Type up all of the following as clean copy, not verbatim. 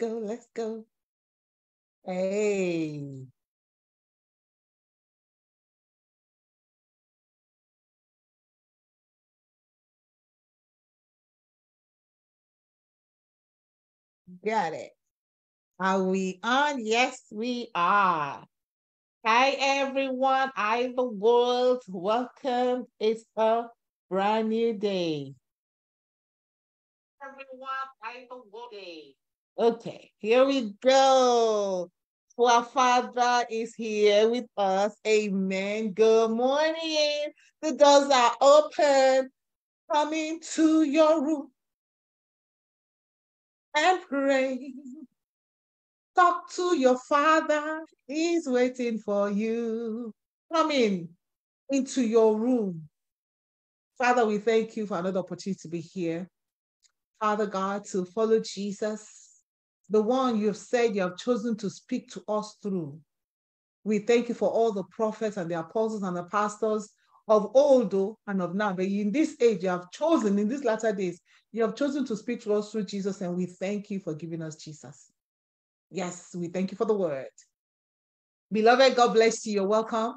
go, let's go. Hey. Got it. Are we on? Yes, we are. Hi, everyone. Hi, the world. Welcome. It's a brand new day. Everyone, hi, the world. Okay, here we go. Our Father is here with us. Amen. Good morning. The doors are open. Come into your room and pray. Talk to your Father. He's waiting for you. Come into your room. Father, we thank you for another opportunity to be here. Father God, to follow Jesus, the one you've said you have chosen to speak to us through. We thank you for all the prophets and the apostles and the pastors of old and of now. But in this age, you have chosen, in these latter days, you have chosen to speak to us through Jesus, and we thank you for giving us Jesus. Yes, we thank you for the word. Beloved, God bless you. You're welcome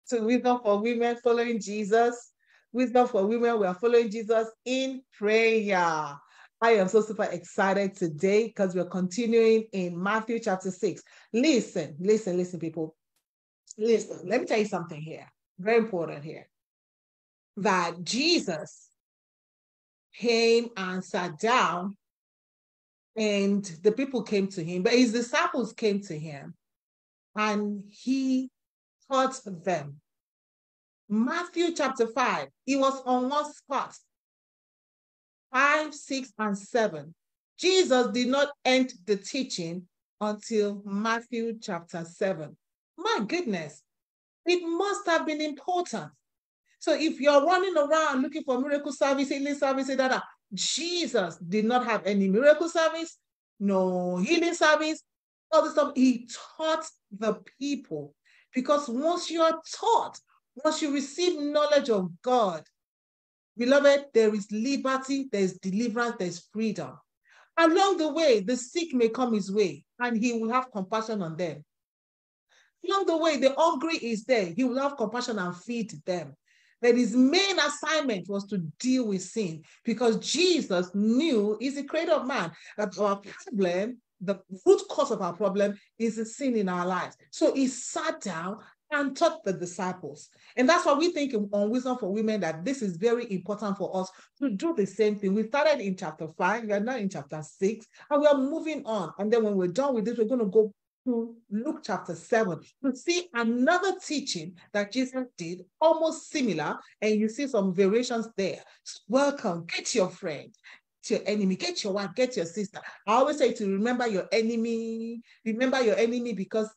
to Wisdom for Women Following Jesus. Wisdom for Women, we are following Jesus in prayer. I am so super excited today because we're continuing in Matthew chapter 6. Listen, people. Listen, let me tell you something here. Very important here. That Jesus came and sat down, and the people came to him, but his disciples came to him, and he taught them. Matthew chapter 5, he was on one spot. 5, 6, and 7. Jesus did not end the teaching until Matthew chapter 7. My goodness, it must have been important. So if you're running around looking for miracle service, healing service, Jesus did not have any miracle service, no healing service, all this stuff. He taught the people. Because once you're taught, once you receive knowledge of God, beloved, there is liberty, there's deliverance, there's freedom. Along the way, the sick may come his way, and he will have compassion on them. Along the way, the hungry is there. He will have compassion and feed them. But his main assignment was to deal with sin, because Jesus knew, he's the creator of man, that our problem, the root cause of our problem, is the sin in our lives. So he sat down and taught the disciples. And that's why we think on Wisdom for Women that this is very important for us to do the same thing. We started in chapter 5, we are now in chapter 6, and we are moving on. And then when we're done with this, we're going to go to Luke chapter 7 to see another teaching that Jesus did, almost similar, and you see some variations there. So welcome, get your friend, your enemy, get your wife, get your sister. I always say to remember your enemy because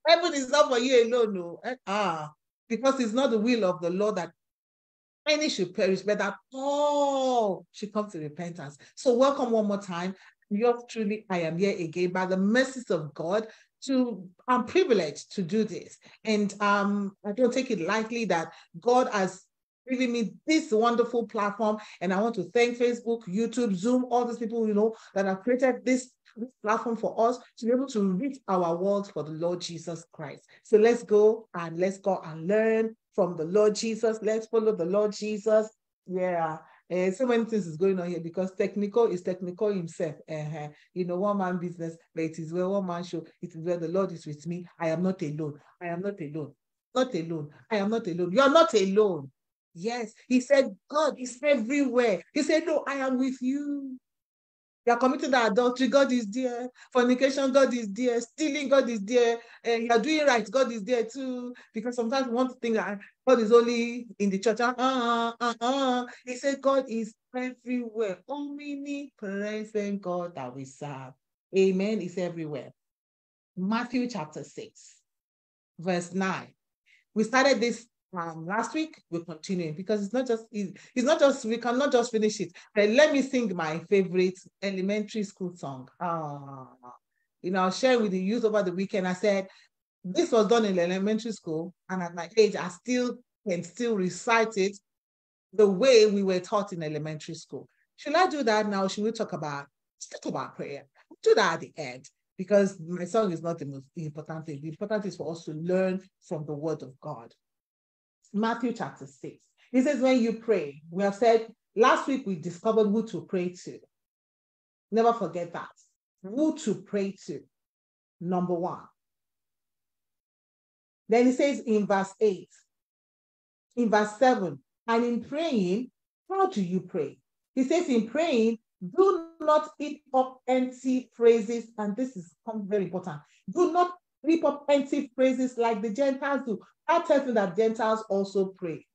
heaven is not for you alone, no. Because it's not the will of the Lord that any should perish, but that all should come to repentance. So welcome one more time. Yours truly, I am here again by the mercies of God. I'm privileged to do this. And I don't take it lightly that God has given me this wonderful platform. And I want to thank Facebook, YouTube, Zoom, all these people, that have created this platform for us to be able to reach our world for the Lord Jesus Christ. So let's go and learn from the Lord Jesus. Let's follow the Lord Jesus. Yeah. So many things is going on here because technical is technical himself. One man business, but it is where one man show. It is where the Lord is with me. I am not alone. I am not alone. Not alone. I am not alone. You are not alone. Yes. He said, God is everywhere. He said, no, I am with you. You are committing adultery, God is there. Fornication, God is there. Stealing, God is there. You are doing right, God is there too. Because sometimes we want to think that God is only in the church. He said God is everywhere. Omnipresent God that we serve. Amen. Is everywhere. Matthew chapter 6, verse 9. We started this last week. We're continuing because it's not just we cannot just finish it. But let me sing my favorite elementary school song. I was sharing with the youth over the weekend. I said this was done in elementary school, and at my age, I can still recite it the way we were taught in elementary school. Should I do that now? Should we talk about Let's talk about prayer. We'll do that at the end because my song is not the most important thing. The important is for us to learn from the word of God. Matthew chapter 6. He says, when you pray, we have said last week we discovered who to pray to. Never forget that. Who to pray to. Number one. Then he says in verse 8, in verse 7, and in praying, how do you pray? He says in praying, do not heap up empty phrases, and this is very important. Do not heap up empty phrases like the Gentiles do. That tells me that Gentiles also pray.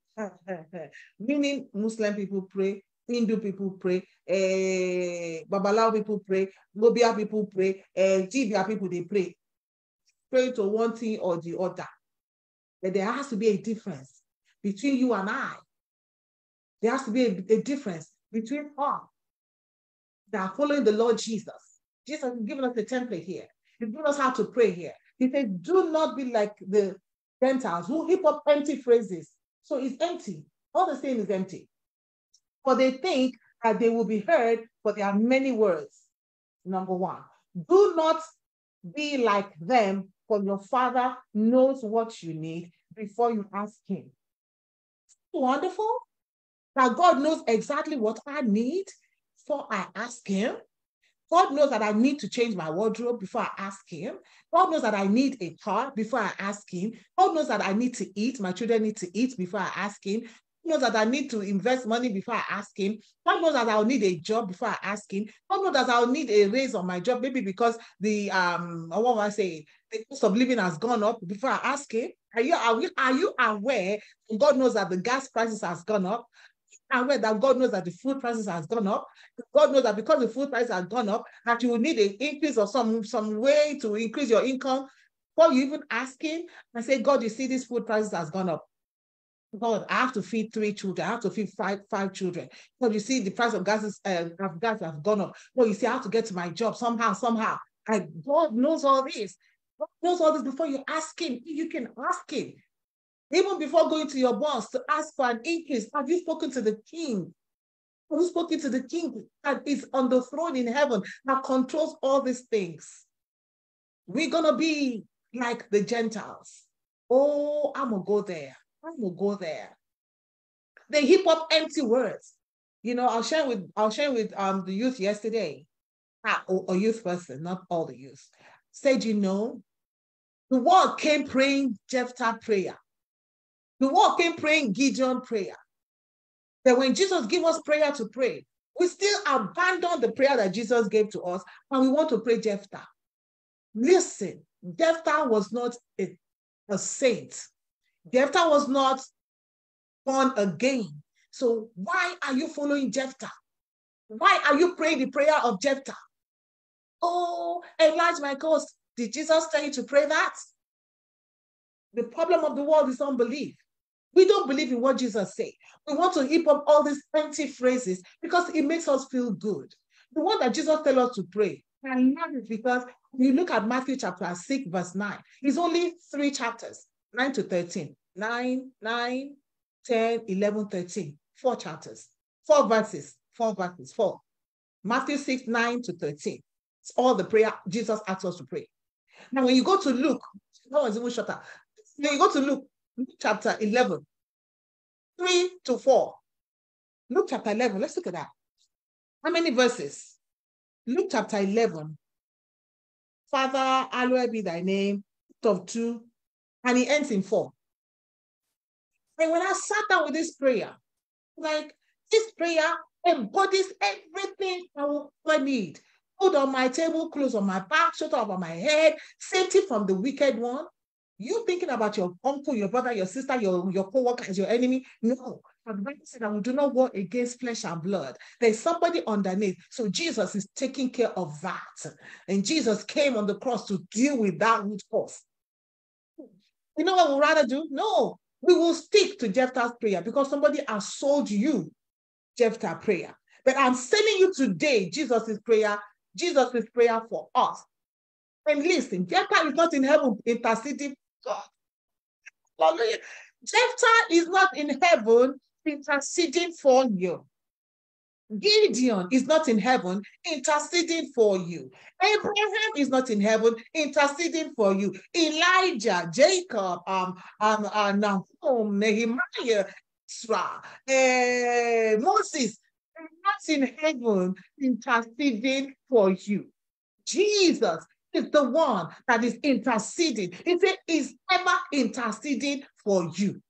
Meaning Muslim people pray, Hindu people pray, Babalawo people pray, Lobia people pray, Jibia people, they pray. Pray to one thing or the other. But there has to be a difference between you and I. There has to be a difference between us that are following the Lord Jesus. Jesus has given us the template here. He's given us how to pray here. He said, do not be like the Gentiles who heap up empty phrases. So it's empty. All the saying is empty. For they think that they will be heard, for there are many words. Number one, do not be like them, for your Father knows what you need before you ask him. Wonderful that God knows exactly what I need before I ask him. God knows that I need to change my wardrobe before I ask him. God knows that I need a car before I ask him. God knows that I need to eat. My children need to eat before I ask him. God knows that I need to invest money before I ask him. God knows that I'll need a job before I ask him. God knows that I'll need a raise on my job, maybe because the the cost of living has gone up before I ask him. Are you aware that God knows that the gas prices has gone up? Aware that God knows that the food prices has gone up. God knows that because the food prices has gone up, that you will need an increase or some way to increase your income. Before you even ask him and say, God, you see, these food prices has gone up. God, I have to feed 3 children. I have to feed five children. God, you see, the price of gas has gone up. God, you see, I have to get to my job somehow. God knows all this. God knows all this before you ask him. You can ask him. Even before going to your boss to ask for an increase, have you spoken to the king? Have you spoken to the king that is on the throne in heaven that controls all these things? We're going to be like the Gentiles. Oh, I'm going to go there. I'm going to go there. They heap up empty words. You know, I was sharing with the youth yesterday, a youth person, not all the youth, said, you know, the world came praying Jephthah prayer. The world came praying Gideon prayer. That when Jesus gave us prayer to pray, we still abandon the prayer that Jesus gave to us and we want to pray Jephthah. Listen, Jephthah was not a saint. Jephthah was not born again. So why are you following Jephthah? Why are you praying the prayer of Jephthah? Oh, enlarge my cause. Did Jesus tell you to pray that? The problem of the world is unbelief. We don't believe in what Jesus said. We want to heap up all these empty phrases because it makes us feel good. The one that Jesus tells us to pray, I love it because when you look at Matthew chapter 6, verse 9, it's only 3 chapters, 9 to 13. 9, 10, 11, 13. 4 chapters, 4 verses. Matthew 6, 9 to 13. It's all the prayer Jesus asked us to pray. Now, when you go to Luke, that was even shorter. When you go to Luke chapter 11, 3 to 4. Luke chapter 11, let's look at that. How many verses? Luke chapter 11. Father, hallowed be thy name, of 2, and he ends in 4. And when I sat down with this prayer, like this prayer embodies everything I need. Food on my table, clothes on my back, shelter over my head, safety from the wicked one. You thinking about your uncle, your brother, your sister, your co-worker as your enemy? No. But the Bible said that we do not war against flesh and blood. There's somebody underneath. So Jesus is taking care of that. And Jesus came on the cross to deal with that root cause. You know what we'd rather do? No. We will stick to Jephthah's prayer because somebody has sold you Jephthah's prayer. But I'm telling you today, Jesus' prayer for us. And listen, Jephthah is not in heaven interceding God. Hallelujah. Jephthah is not in heaven interceding for you. Gideon is not in heaven interceding for you. Abraham is not in heaven interceding for you. Elijah, Jacob, Nahum, Nehemiah, Ezra, Moses are not in heaven interceding for you. Jesus is the one that is interceding. He said, is ever interceding for you.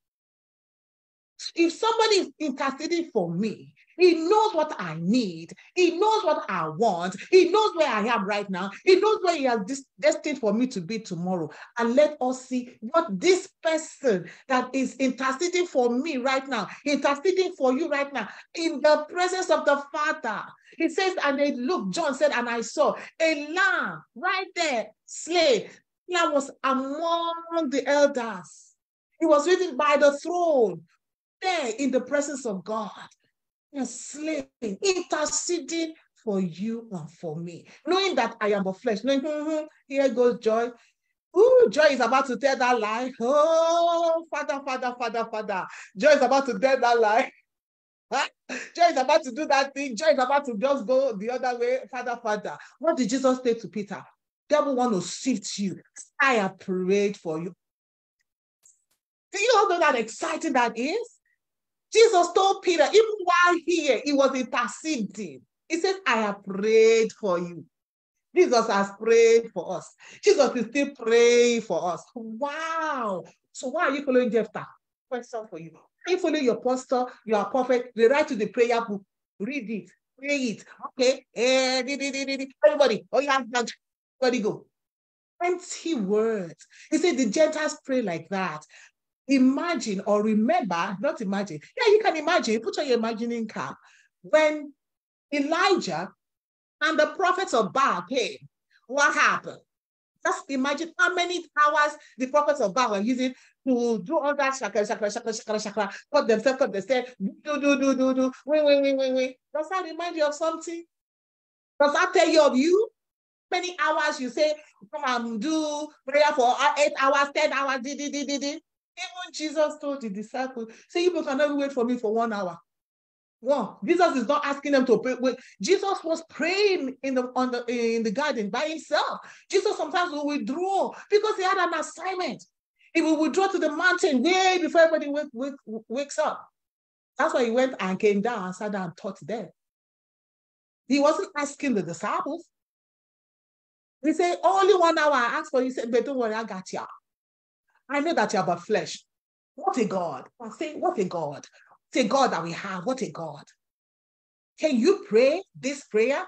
If somebody is interceding for me, he knows what I need. He knows what I want. He knows where I am right now. He knows where he has destined for me to be tomorrow. And let us see what this person that is interceding for me right now, interceding for you right now, in the presence of the Father. He says, and they looked, John said, and I saw a lamb right there, slain. Lamb was among the elders. He was written by the throne, there in the presence of God. Slain, interceding for you and for me, knowing that I am of flesh, knowing, here goes Joy. Ooh, Joy is about to tell that lie. Oh, Father, Father, Father, Father. Joy is about to tell that lie. Joy is about to do that thing. Joy is about to just go the other way. Father, Father. What did Jesus say to Peter? Devil want to sift you. I have prayed for you. Do you all know that exciting that is? Jesus told Peter, even while here, he was interceding. He said, I have prayed for you. Jesus has prayed for us. Jesus is still praying for us. Wow. So why are you following Jephthah? Question for you. Are you following your pastor, your prophet? They write to the prayer book. Read it. Pray it. Okay. Everybody. Oh, yeah. Everybody go. Empty words. He said the Gentiles pray like that. Imagine or remember, not imagine. Yeah, you can imagine. Put on your imagining cap. When Elijah and the prophets of Baal came, what happened? Just imagine how many hours the prophets of Baal were using to do all that shakra, cut themselves, do. Wait. Does that remind you of something? Does that tell you of you? Many hours you say, come and do prayer for 8 hours, 10 hours, Even Jesus told the disciples, say, you cannot wait for me for 1 hour. One, Jesus is not asking them to pray. Wait. Jesus was praying in the garden by himself. Jesus sometimes will withdraw because he had an assignment. He will withdraw to the mountain way before everybody wakes up. That's why he went and came down and sat down and taught them. He wasn't asking the disciples. He said, only 1 hour I asked for you. He said, but don't worry, I got you. I know that you're about flesh. What a God. I say, what a God. It's a God that we have. What a God. Can you pray this prayer?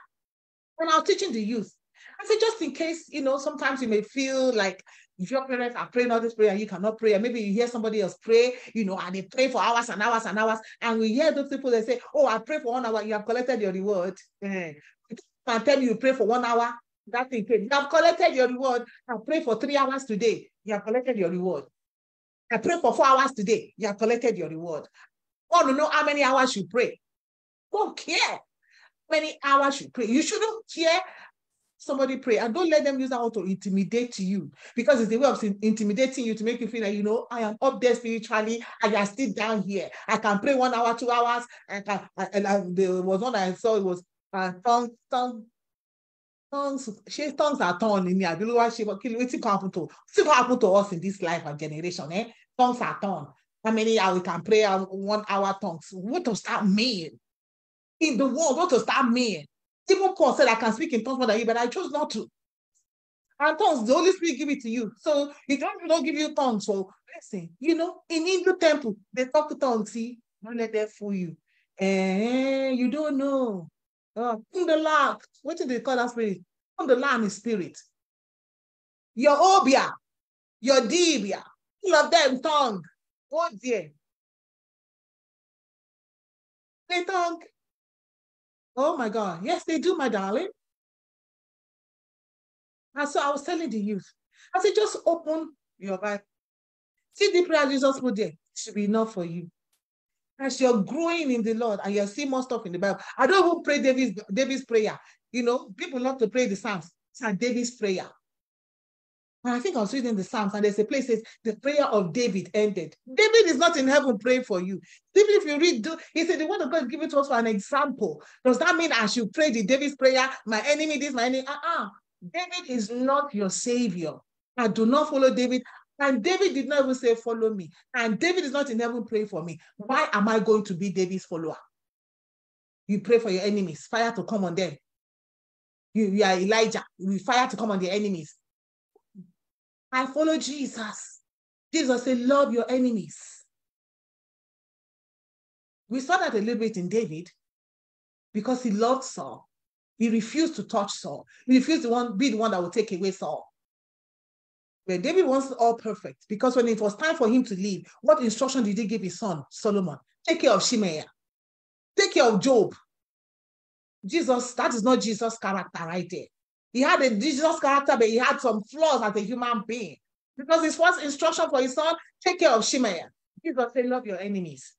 When I was teaching the youth, I said, just in case, sometimes you may feel like if your parents are praying all this prayer, you cannot pray, and maybe you hear somebody else pray, and they pray for hours and hours and hours, and we hear those people, they say, oh, I pray for 1 hour, you have collected your reward. And tell you pray for 1 hour, that thing, you have collected your reward. I pray for 3 hours today, you have collected your reward. I pray for 4 hours today, you have collected your reward. I want to know how many hours you pray. Don't care how many hours you pray. You shouldn't care somebody pray, and don't let them use that to intimidate you, because it's the way of intimidating you to make you feel like, I am up there spiritually and you are still down here. I can pray 1 hour, 2 hours, and there was one I saw, it was tongues are torn in here. I don't know what happened to us in this life and generation. Tongues are torn. How many hours we can pray 1 hour tongues? What does that mean? In the world, what does that mean? Even Paul said, I can speak in tongues more than you, but I chose not to. And tongues, the Holy Spirit give it to you. So he don't give you tongues. So listen, in Hindu temple, they talk to tongues. See, don't let them fool you. You don't know. The land, what do they call that spirit? The land is spirit. Your obia, your dibia, all of them tongue. Oh dear. They tongue. Oh my God. Yes, they do, my darling. And so I was telling the youth, I said, just open your Bible. See the prayer Jesus put there. It should be enough for you. As you're growing in the Lord and you're seeing more stuff in the Bible. I don't even pray David's prayer. People love to pray the Psalms. It's David's prayer. And I think I was reading the Psalms, and there's a place that says the prayer of David ended. David is not in heaven praying for you. Even if you read, he said the word of God is given to us for an example. Does that mean I should pray the David's prayer? My enemy, this, my enemy. David is not your savior. I do not follow David. And David did not even say, follow me. And David is not in heaven praying for me. Why am I going to be David's follower? You pray for your enemies, fire to come on them. You are Elijah, you fire to come on the enemies. I follow Jesus. Jesus said, love your enemies. We saw that a little bit in David because he loved Saul. He refused to touch Saul. He refused to be the one that would take away Saul. But David wants all perfect because when it was time for him to leave, what instruction did he give his son, Solomon? Take care of Shimei. Take care of Job. Jesus, that is not Jesus' character right there. He had a Jesus character, but he had some flaws as a human being. Because his first instruction for his son, take care of Shimei. Jesus said, love your enemies.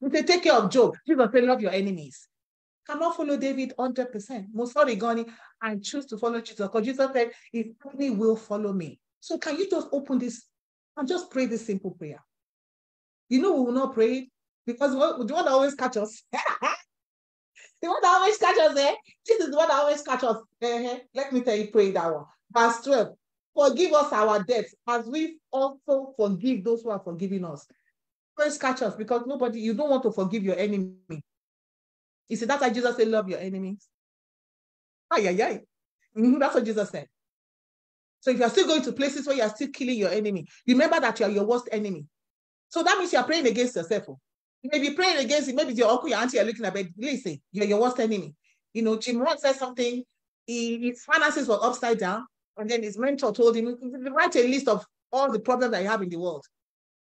He said, take care of Job. Jesus said, love your enemies. Cannot follow David 100%. Most sorry, Goni, I choose to follow Jesus because Jesus said, if any will follow me. So can you just open this and just pray this simple prayer? You know we will not pray it because the one that always catch us. The one that always catch us there. This is the one that always catch us. Let me tell you, pray that one. Verse 12. Forgive us our debts as we also forgive those who are forgiving us. Always catch us because you don't want to forgive your enemy. You see, that's why Jesus said, love your enemies. That's what Jesus said. So if you're still going to places where you're still killing your enemy, remember that you are your worst enemy. So that means you're praying against yourself. You may be praying against it. Maybe it's your uncle, your auntie you're looking at, but listen, you're your worst enemy. You know, Jim Rohn said something, his finances were upside down, and then his mentor told him, write a list of all the problems that you have in the world.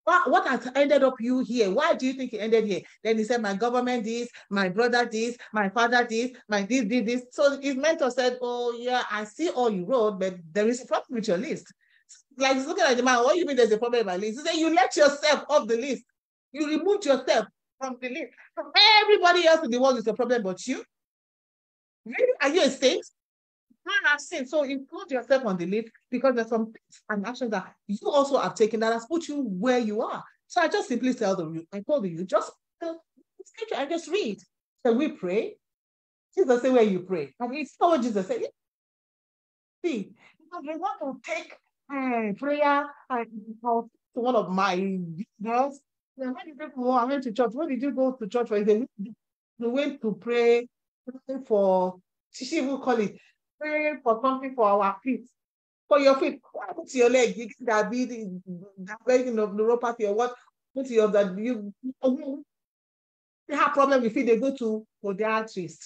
What has ended up you here? Why do you think you ended here? Then he said, my government this, my brother this, my father this, my this. So his mentor said, oh yeah, I see all you wrote, but there is a problem with your list. Like he's looking at the man, what do you mean there's a problem with my list? He said, you let yourself off the list. You removed yourself from the list. Everybody else in the world is a problem but you. Really? Are you a saint? I have sinned. So include yourself on the list because there's some things and actions that you also have taken that has put you where you are. So I just simply I told you, just scripture and just read. So we pray. Jesus said where you pray. And it's not what Jesus said. See, because we want to take prayer to one of my girls. When did people I went to church? When did you go to church for? They went to pray for, she will call it, praying for something for our feet. For your feet, what happened to your leg? You get diabetes, neuropathy, or what? Put your that you have problem with feet, they go to podiatrist.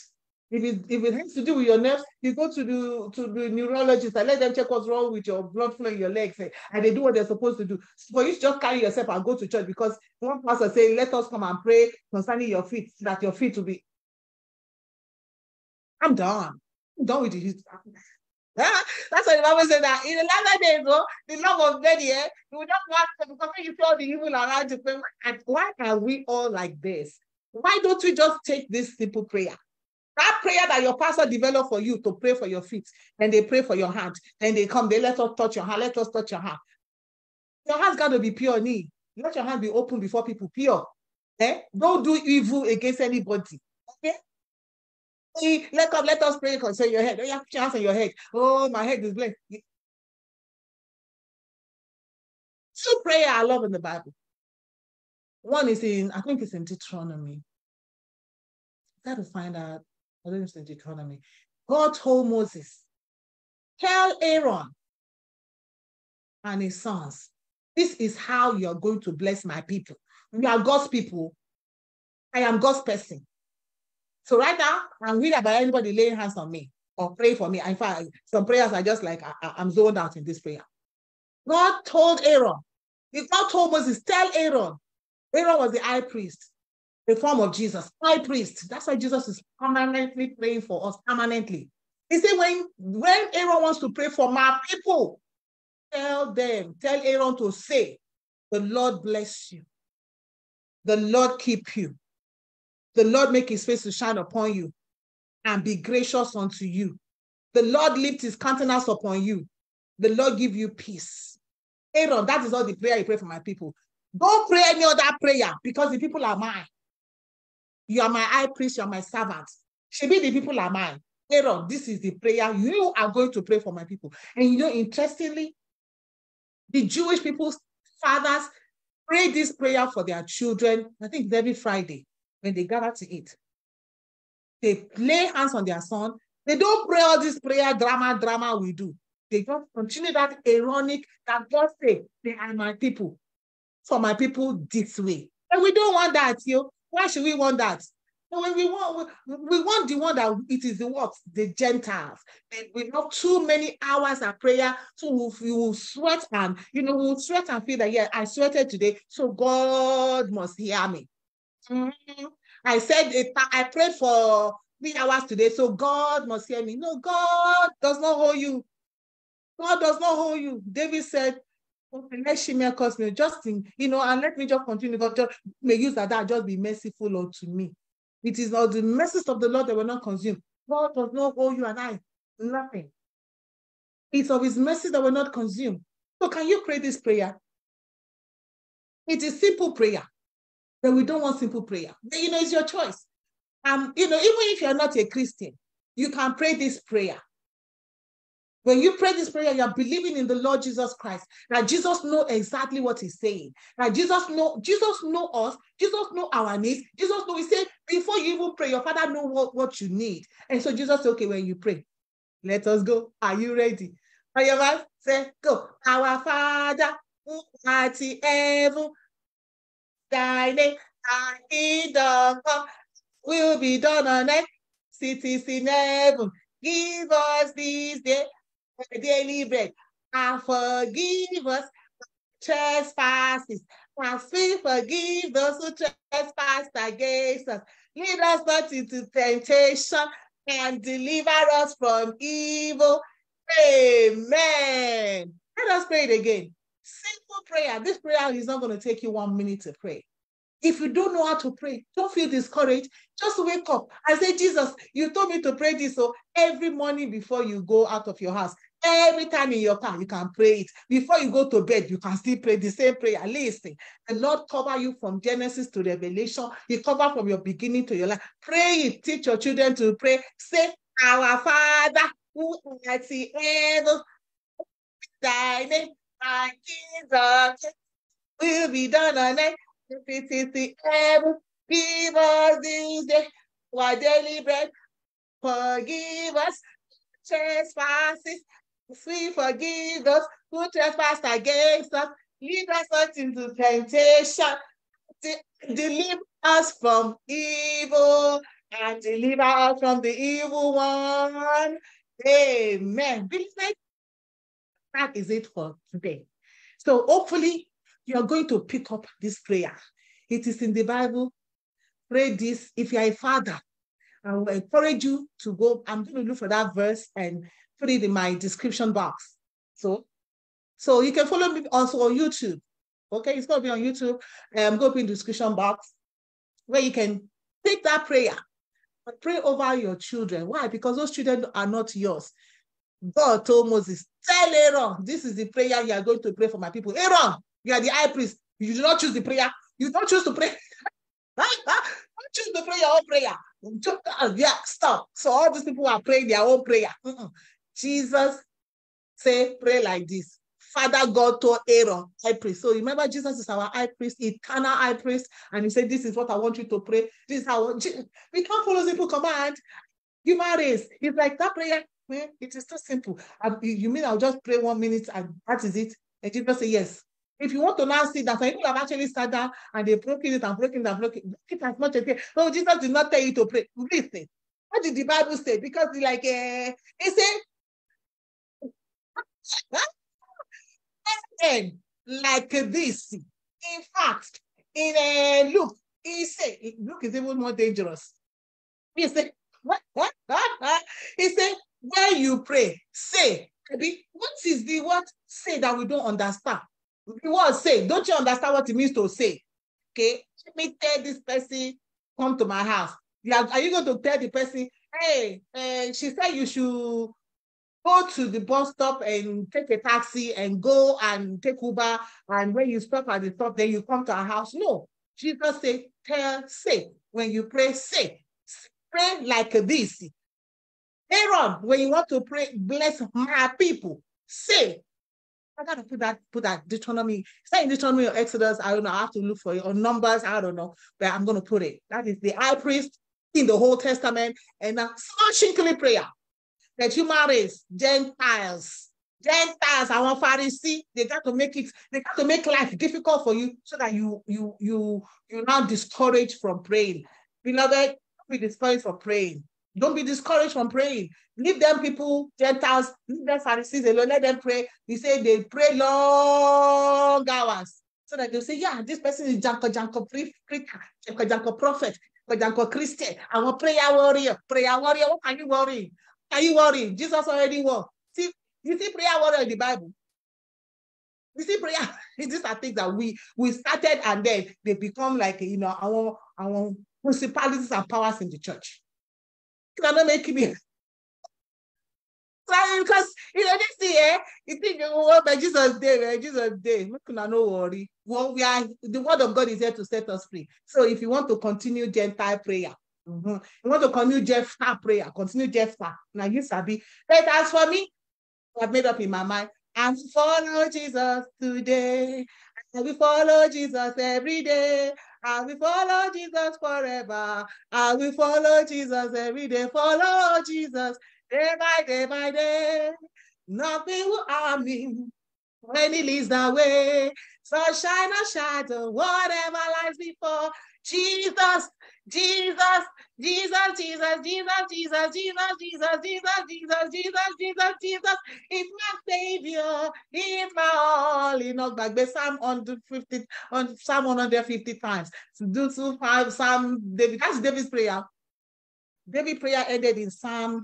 If it has to do with your nerves, you go to the neurologist and let them check what's wrong with your blood flow in your legs, and they do what they're supposed to do. So for you to just carry yourself and go to church because one pastor say, let us come and pray concerning your feet, so that your feet will be. I'm done. I'm done with it. That's what the Bible said that in the latter days, the love of many, you will just watch them because you see all the evil around you. And why are we all like this? Why don't we just take this simple prayer? That prayer that your pastor developed for you to pray for your feet, and they pray for your hand, then they come, they let us touch your hand, let us touch your hand. Your hand's got to be pure, need. Let your hand be open before people, pure. Don't do evil against anybody. Okay? Let us pray concern your head. Oh, you have to chance on your head. Oh, my head is blank. Two prayer I love in the Bible. One is I think it's in Deuteronomy. Got to find out. I don't know if it's in Deuteronomy. God told Moses, tell Aaron and his sons, this is how you're going to bless my people. We are God's people. I am God's person. So right now, I'm reading about anybody laying hands on me or pray for me. In fact, some prayers are just like, I'm zoned out in this prayer. God told Aaron. If God told Moses, tell Aaron. Aaron was the high priest, the form of Jesus, high priest. That's why Jesus is permanently praying for us, permanently. He said, when Aaron wants to pray for my people, tell Aaron to say, the Lord bless you. The Lord keep you. The Lord make his face to shine upon you and be gracious unto you. The Lord lift his countenance upon you. The Lord give you peace. Aaron, that is all the prayer you pray for my people. Don't pray any other prayer because the people are mine. You are my high priest, you are my servant. Maybe the people are mine. Aaron, this is the prayer you are going to pray for my people. And you know, interestingly, the Jewish people's fathers pray this prayer for their children, I think every Friday when they gather to eat. They lay hands on their son. They don't pray all this prayer drama we do. They just continue that ironic that God say, they are my people. For my people this way. And we don't want that, yo. Why should we want that? When we want the one that it is the what? The Gentiles. We have too many hours of prayer, so we will sweat and, you know, we'll sweat and feel that, yeah, I sweated today, so God must hear me. I said, I prayed for 3 hours today, so God must hear me. No, God does not hold you. God does not hold you. David said, okay, let Shimei curse me, just in, you know, and let me just continue. God just may use that just be merciful unto me. It is not the mercies of the Lord that will not consume. God does not owe you and I nothing. It's of his mercy that will not consume. So can you pray this prayer? It is simple prayer, but we don't want simple prayer. You know, it's your choice. You know, even if you're not a Christian, you can pray this prayer. When you pray this prayer, you're believing in the Lord Jesus Christ. That Jesus knows exactly what he's saying. That Jesus know us. Jesus know our needs. Jesus know, he said, before you even pray, your Father know what you need. And so Jesus said, okay, when you pray, let us go. Are you ready? Are you ready? Say, go. Our Father, who art in heaven, thy name, thy kingdom come, will be done on earth, cities in heaven. Give us this day daily bread, and forgive us trespasses, as we forgive those who trespass against us. Lead us not into temptation, and deliver us from evil. Amen. Let us pray it again. Simple prayer. This prayer is not going to take you 1 minute to pray. If you don't know how to pray, don't feel discouraged. Just wake up and say, Jesus, you told me to pray this. So every morning before you go out of your house, every time in your car, you can pray it. Before you go to bed, you can still pray the same prayer. Listen, the Lord cover you from Genesis to Revelation. He cover from your beginning to your life. Pray it. Teach your children to pray. Say, our Father, who art in heaven, thy name, thy kingdom will be done on earth. It is the heaven. Give us this day our daily bread. Forgive us trespasses. We forgive those who trespass against us. Lead us not into temptation. Deliver us from evil, and deliver us from the evil one. Amen. That is it for today. So hopefully you are going to pick up this prayer. It is in the Bible. Pray this. If you are a father, I will encourage you to go. I'm going to look for that verse and put it in my description box. So you can follow me also on YouTube. Okay, it's going to be on YouTube. I'm going to put in the description box where you can take that prayer and pray over your children. Why? Because those children are not yours. God told Moses, tell Aaron, this is the prayer you are going to pray for my people. Aaron, you are the high priest. You do not choose the prayer. You don't choose to pray. Don't choose to pray your own prayer. Yeah, stop. So all these people are praying their own prayer. Jesus say, pray like this. Father God told Aaron, high priest. So remember, Jesus is our high priest, eternal high priest. And he said, this is what I want you to pray. This is how we can't follow simple command. Human race. It's like that prayer. It is too simple. You mean I'll just pray 1 minute and that is it? And Jesus said, yes. If you want to now see that, some people have actually sat down and they've broken it and broken it and broken it as much as they. No, Jesus did not tell you to pray. Listen. What did the Bible say? Because like he said, like this. In fact, in Luke, he said, Luke is even more dangerous. He said, what? He said, when you pray, say. What is the what say that we don't understand? The word say, don't you understand what it means to say? Okay, let me tell this person, come to my house. Are you going to tell the person, hey, she said you should go to the bus stop and take a taxi and go and take Uber. And when you stop at the stop, then you come to our house. No, Jesus said, say, when you pray, say, pray like this. Aaron, when you want to pray, bless my people, say. I gotta put that Deuteronomy. Say in Deuteronomy or Exodus, I don't know, I have to look for it, or Numbers, I don't know, but I'm gonna put it. That is the high priest in the Old Testament, and a small shinkly prayer that human race, Gentiles, I want Pharisee, they got to make life difficult for you so that you're not discouraged from praying. Beloved, don't be discouraged from praying. Don't be discouraged from praying. Leave them people, Gentiles, leave them Pharisees alone, let them pray. He said they pray long hours. So that they'll say, yeah, this person is Janko prophet, Janko Christian. I'm a prayer warrior. What are you worrying? Are you worried? Jesus already won. See, you see prayer warrior in the Bible. You see prayer. These are things that we started, and then they become like, our principalities and powers in the church. You cannot make me. Because this year, you think, by Jesus' day, we cannot no worry. Well, the word of God is here to set us free. So if you want to continue Gentile prayer, you want to continue Jephthah prayer, continue Jephthah. Now you sabi. But as for me, I've made up in my mind, I follow Jesus today. I will follow Jesus every day. I will follow Jesus forever. I will follow Jesus every day. Follow Jesus day by day. Nothing will harm me when he leads the way. Sunshine or shadow, whatever lies before. Jesus, Jesus, Jesus, Jesus, Jesus, Jesus, Jesus, Jesus, Jesus, Jesus, Jesus, Jesus, Jesus is my savior. He is my all. Back the Psalm 150 times. To do 2:5 Psalm David. That's David's prayer. David's prayer ended in Psalm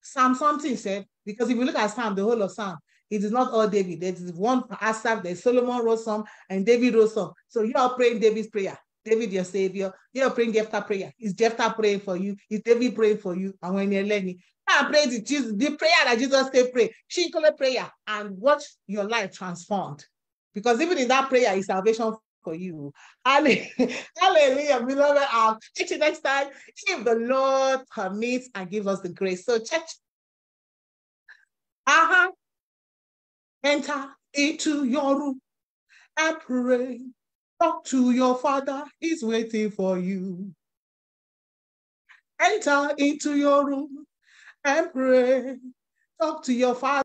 something said, because if you look at Psalm, the whole of Psalm, it is not all David. There is one Asaph, there's Solomon wrote some, and David wrote some. So you are praying David's prayer. David, your savior. You are praying Jephthah prayer. Is Jephthah praying for you? Is David praying for you? And when you're learning, I pray the prayer that Jesus said pray. She called a prayer and watch your life transformed. Because even in that prayer is salvation for you. Hallelujah, beloved. I'll catch you next time if the Lord permits and gives us the grace. So, church, enter into your room and pray. Talk to your Father, he's waiting for you. Enter into your room and pray. Talk to your Father.